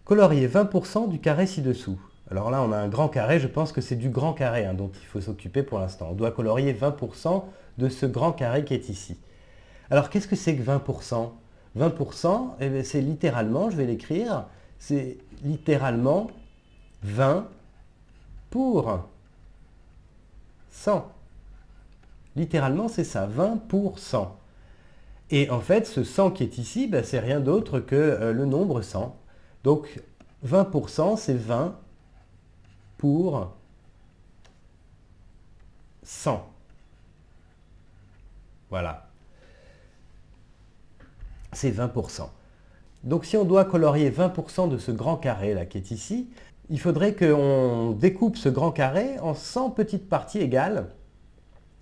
Colorier 20% du carré ci-dessous. Alors là, on a un grand carré, je pense que c'est du grand carré dont il faut s'occuper pour l'instant. On doit colorier 20% de ce grand carré qui est ici. Alors, qu'est-ce que c'est que 20%? 20%, eh bien, c'est littéralement, je vais l'écrire, c'est littéralement 20 pour 100. Littéralement, c'est ça, 20 pour 100. Et en fait, ce 100 qui est ici, ben, c'est rien d'autre que le nombre 100. Donc, 20%, c'est 20 pour 100. Voilà. C'est 20%. Donc si on doit colorier 20% de ce grand carré là qui est ici, il faudrait qu'on découpe ce grand carré en 100 petites parties égales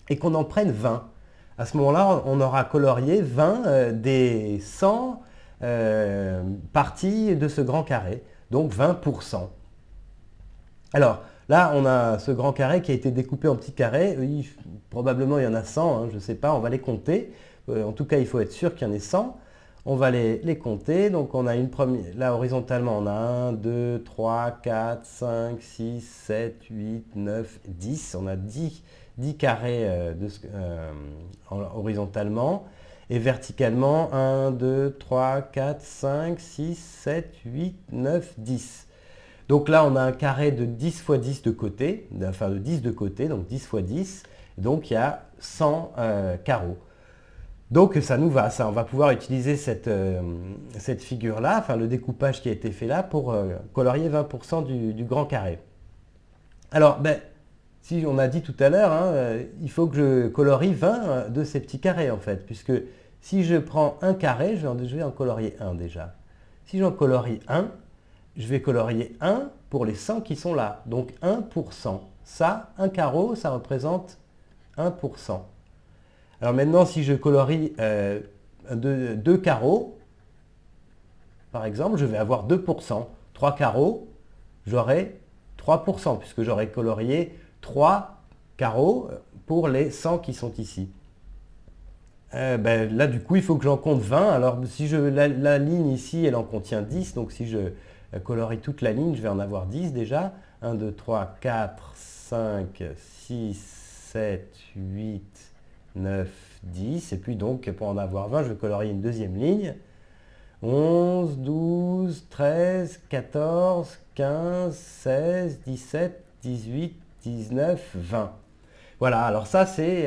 et qu'on en prenne 20. À ce moment-là, on aura colorié 20 des 100 parties de ce grand carré, donc 20%. Alors là, on a ce grand carré qui a été découpé en petits carrés. Probablement il y en a 100, je ne sais pas, on va les compter. En tout cas, il faut être sûr qu'il y en ait 100. On va les compter. Donc on a une première, là horizontalement, on a 1, 2, 3, 4, 5, 6, 7, 8, 9, 10. On a 10 carrés horizontalement. Et verticalement, 1, 2, 3, 4, 5, 6, 7, 8, 9, 10. Donc là, on a un carré de 10 fois 10 de côté, enfin de 10 de côté, donc 10 fois 10. Donc il y a 100 carreaux. Donc ça nous va, ça. On va pouvoir utiliser cette figure-là, enfin le découpage qui a été fait là, pour colorier 20% du grand carré. Alors, si on a dit tout à l'heure, il faut que je colorie 20 de ces petits carrés en fait, puisque si je prends un carré, je vais en colorier un déjà. Si j'en colorie un, je vais colorier 1 pour les 100 qui sont là. Donc 1 pour 100. Ça, un carreau, ça représente 1%. Alors maintenant, si je colorie deux carreaux, par exemple, je vais avoir 2%. 3 carreaux, j'aurai 3%, puisque j'aurai colorié 3 carreaux pour les 100 qui sont ici. Là, du coup, il faut que j'en compte 20. Alors, si la ligne ici, elle en contient 10. Donc, si je colorie toute la ligne, je vais en avoir 10 déjà. 1, 2, 3, 4, 5, 6, 7, 8, 9, 10. Et puis donc, pour en avoir 20, je vais colorier une deuxième ligne. 11, 12, 13, 14, 15, 16, 17, 18, 19, 20. Voilà, alors ça c'est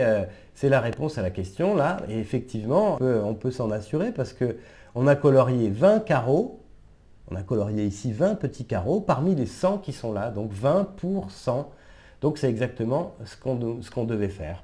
la réponse à la question là, et effectivement on peut s'en assurer parce qu'on a colorié 20 carreaux, on a colorié ici 20 petits carreaux parmi les 100 qui sont là, donc 20 pour 100, donc c'est exactement ce qu'on devait faire.